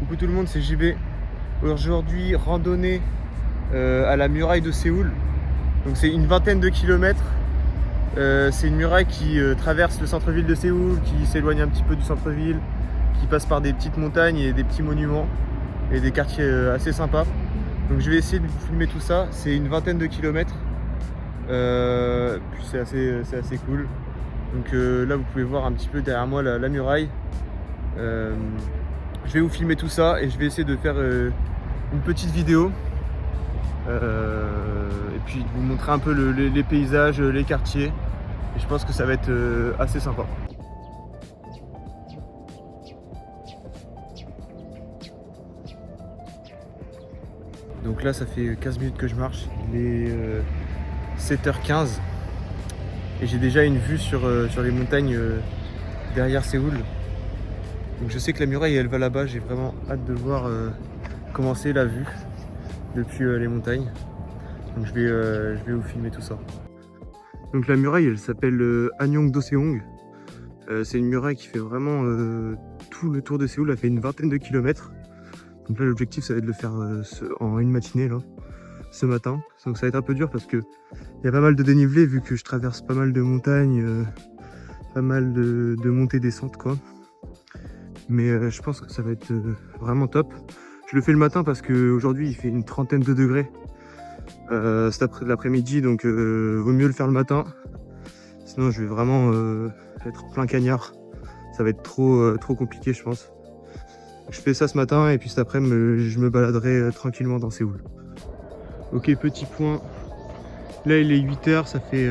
Coucou tout le monde, c'est JB. Aujourd'hui, randonnée à la muraille de Séoul. Donc c'est une vingtaine de kilomètres. C'est une muraille qui traverse le centre-ville de Séoul, qui s'éloigne un petit peu du centre-ville, qui passe par des petites montagnes et des petits monuments et des quartiers assez sympas. Donc je vais essayer de vous filmer tout ça. C'est une vingtaine de kilomètres. Puis c'est assez cool. Donc là vous pouvez voir un petit peu derrière moi la muraille. Je vais vous filmer tout ça et je vais essayer de faire une petite vidéo et puis de vous montrer un peu les paysages, les quartiers, et je pense que ça va être assez sympa. Donc là ça fait 15 minutes que je marche, il est 7h15 et j'ai déjà une vue sur les montagnes derrière Séoul. Donc je sais que la muraille elle va là-bas, j'ai vraiment hâte de voir comment c'est la vue depuis les montagnes. Donc je vais vous filmer tout ça. Donc la muraille elle s'appelle Anyongdo-Seong. C'est une muraille qui fait vraiment tout le tour de Séoul, elle fait une vingtaine de kilomètres. Donc là l'objectif ça va être de le faire en une matinée là, ce matin. Donc ça va être un peu dur parce que il y a pas mal de dénivelé vu que je traverse pas mal de montagnes, pas mal de montées-descentes quoi. Mais je pense que ça va être vraiment top. Je le fais le matin parce qu'aujourd'hui il fait une trentaine de degrés cet après-midi, donc vaut mieux le faire le matin. Sinon je vais vraiment être plein cagnard. Ça va être trop compliqué je pense. Je fais ça ce matin et puis cet après-midi je me baladerai tranquillement dans Séoul. Ok, petit point. Là il est 8h, ça fait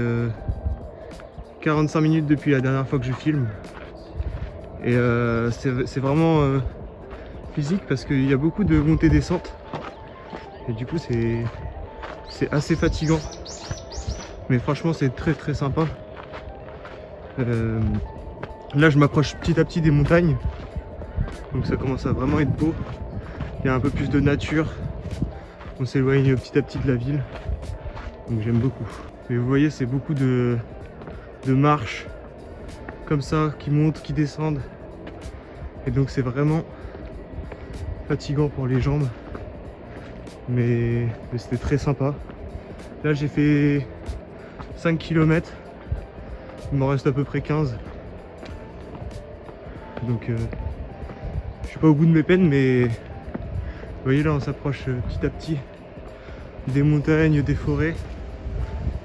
45 minutes depuis la dernière fois que je filme. Et c'est vraiment physique parce qu'il y a beaucoup de montées-descentes. Et du coup c'est assez fatigant. Mais franchement c'est très sympa. Là je m'approche petit à petit des montagnes. Donc ça commence à vraiment être beau. Il y a un peu plus de nature. On s'éloigne petit à petit de la ville. Donc j'aime beaucoup. Et vous voyez c'est beaucoup de marches comme ça qui montent, qui descendent. Et donc c'est vraiment fatigant pour les jambes. Mais c'était très sympa. Là j'ai fait 5 km. Il m'en reste à peu près 15. Donc je suis pas au bout de mes peines, mais vous voyez là on s'approche petit à petit des montagnes, des forêts.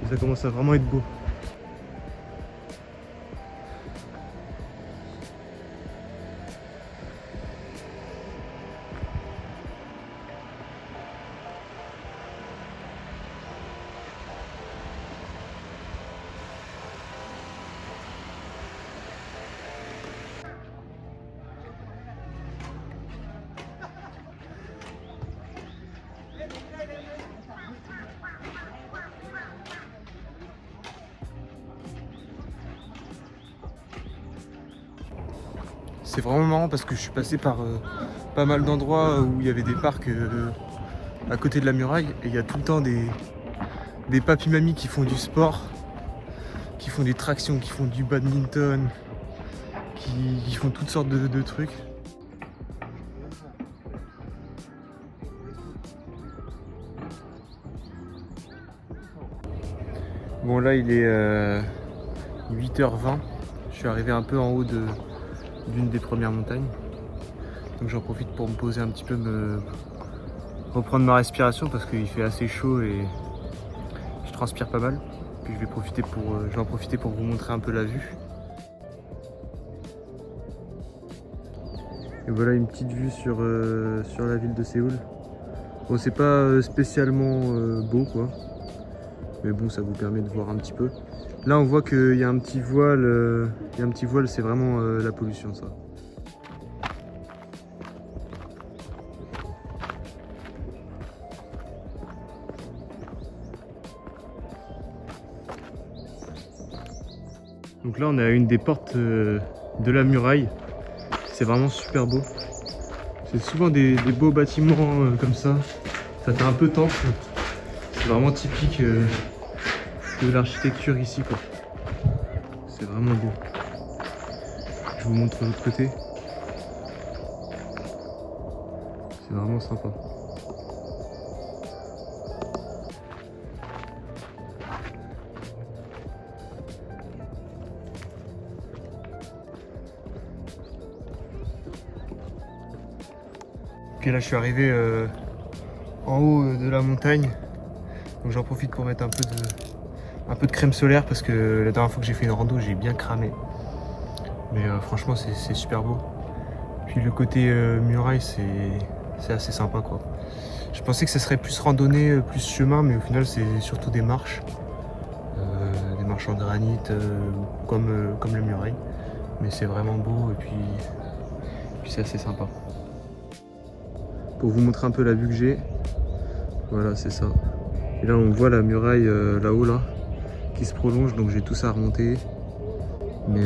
Et ça commence à vraiment être beau. C'est vraiment marrant parce que je suis passé par pas mal d'endroits où il y avait des parcs à côté de la muraille et il y a tout le temps des papis-mamies qui font du sport, qui font des tractions, qui font du badminton, qui font toutes sortes de trucs. Bon là il est 8h20, je suis arrivé un peu en haut d'une des premières montagnes. Donc j'en profite pour me poser un petit peu, reprendre ma respiration parce qu'il fait assez chaud et je transpire pas mal. Puis je vais en profiter pour vous montrer un peu la vue. Et voilà une petite vue sur la ville de Séoul. Bon c'est pas spécialement beau quoi. Mais bon ça vous permet de voir un petit peu. Là on voit qu'il y a un petit voile, c'est vraiment la pollution ça. Donc là on est à une des portes de la muraille. C'est vraiment super beau. C'est souvent des beaux bâtiments comme ça. Ça fait un peu temple. C'est vraiment typique de l'architecture ici quoi. C'est vraiment beau. Je vous montre de l'autre côté. C'est vraiment sympa. Ok, là je suis arrivé en haut de la montagne, donc j'en profite pour mettre un peu de crème solaire parce que la dernière fois que j'ai fait une rando j'ai bien cramé. Mais franchement c'est super beau. Puis le côté muraille c'est assez sympa quoi. Je pensais que ce serait plus randonnée, plus chemin, mais au final c'est surtout des marches en granit comme le muraille. Mais c'est vraiment beau et puis c'est assez sympa. Pour vous montrer un peu la vue que j'ai, voilà c'est ça. Et là on voit la muraille là-haut là, qui se prolonge, donc j'ai tout ça à remonter. Mais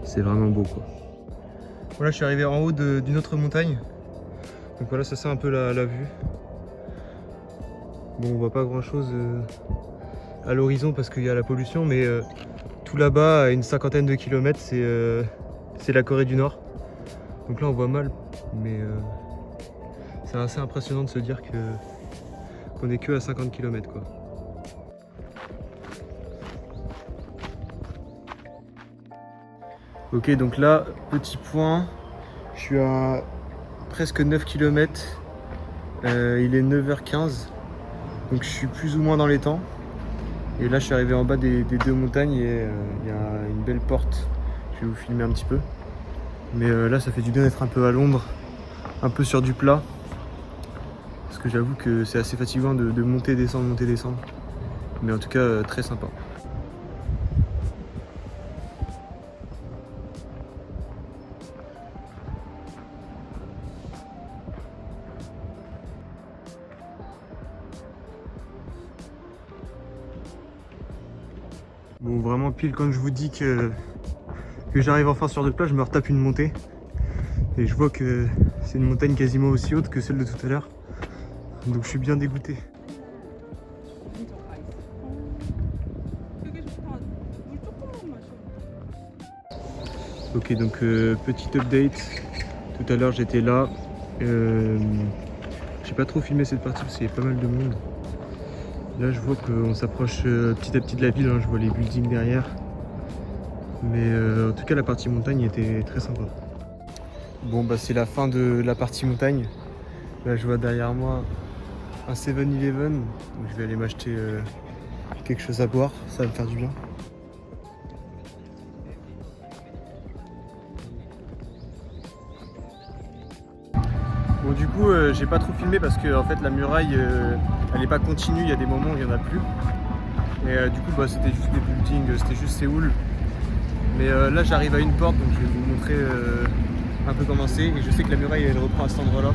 c'est vraiment beau quoi. Voilà, je suis arrivé en haut d'une autre montagne. Donc voilà, ça c'est un peu la vue. Bon, on voit pas grand chose à l'horizon parce qu'il y a la pollution, mais tout là-bas, à une cinquantaine de kilomètres, c'est la Corée du Nord. Donc là on voit mal, mais c'est assez impressionnant de se dire qu'on est que à 50 km quoi. Ok, donc là, petit point, je suis à presque 9 km, il est 9h15, donc je suis plus ou moins dans les temps. Et là je suis arrivé en bas des deux montagnes et il y a une belle porte, je vais vous filmer un petit peu. Mais là ça fait du bien d'être un peu à l'ombre, un peu sur du plat. Parce que j'avoue que c'est assez fatigant de monter, descendre, monter, descendre. Mais en tout cas très sympa. Bon, vraiment pile quand je vous dis que j'arrive enfin sur le plat, je me retape une montée. Et je vois que c'est une montagne quasiment aussi haute que celle de tout à l'heure. Donc je suis bien dégoûté. Ok, donc petit update. Tout à l'heure j'étais là. J'ai pas trop filmé cette partie parce qu'il y a pas mal de monde. Là je vois qu'on s'approche petit à petit de la ville, hein. Je vois les buildings derrière. Mais en tout cas la partie montagne était très sympa. Bon bah c'est la fin de la partie montagne. Là je vois derrière moi un 7-Eleven. Donc je vais aller m'acheter quelque chose à boire, ça va me faire du bien. Bon du coup j'ai pas trop filmé parce que en fait la muraille elle est pas continue, il y a des moments où il y en a plus. Et du coup bah, c'était juste des buildings, c'était juste Séoul. Mais là j'arrive à une porte donc je vais vous montrer un peu comment c'est. Et je sais que la muraille elle reprend à cet endroit là.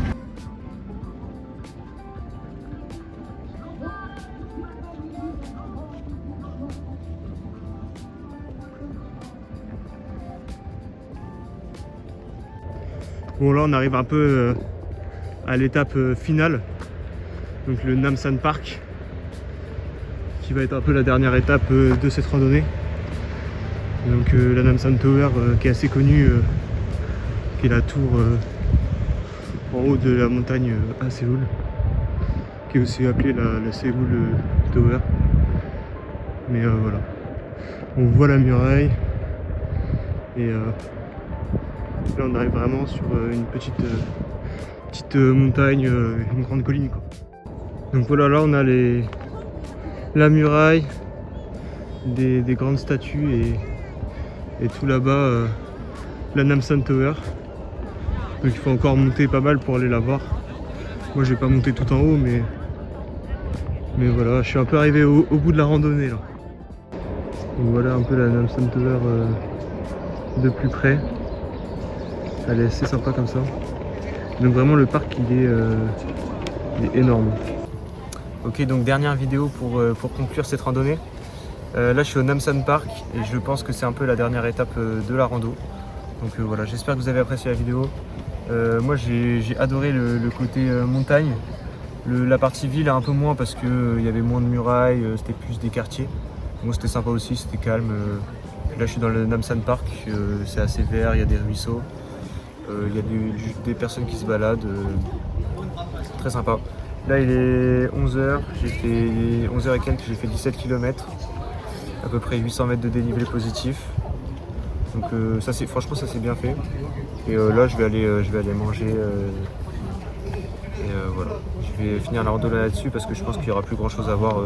Bon là on arrive un peu à l'étape finale, donc le Namsan Park, qui va être un peu la dernière étape de cette randonnée. Donc la Namsan Tower qui est assez connue, qui est la tour en haut de la montagne à Séoul, qui est aussi appelée la Séoul Tower. Mais voilà, on voit la muraille et là on arrive vraiment sur une petite montagne, une grande colline quoi. Donc voilà, là on a la muraille, des grandes statues et tout là-bas la Namsan Tower. Donc il faut encore monter pas mal pour aller la voir. Moi je vais pas monter tout en haut, mais voilà, je suis un peu arrivé au bout de la randonnée là. Donc voilà un peu la Namsan Tower de plus près. Elle est assez sympa comme ça. Donc vraiment le parc il est énorme. Ok, donc dernière vidéo pour conclure cette randonnée. Là je suis au Namsan Park et je pense que c'est un peu la dernière étape de la rando. Donc voilà, j'espère que vous avez apprécié la vidéo. Moi j'ai adoré le côté montagne. La partie ville un peu moins parce qu'il y avait moins de murailles, c'était plus des quartiers. Bon, c'était sympa aussi, c'était calme. Là je suis dans le Namsan Park, c'est assez vert, il y a des ruisseaux. Il y a des personnes qui se baladent. Très sympa. Là il est 11h, j'ai fait 11h et quelques, j'ai fait 17 km, à peu près 800 mètres de dénivelé positif. Donc ça c'est franchement ça c'est bien fait. Et là je vais aller manger et voilà. Je vais finir la randonnée là-dessus parce que je pense qu'il n'y aura plus grand chose à voir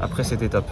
après cette étape.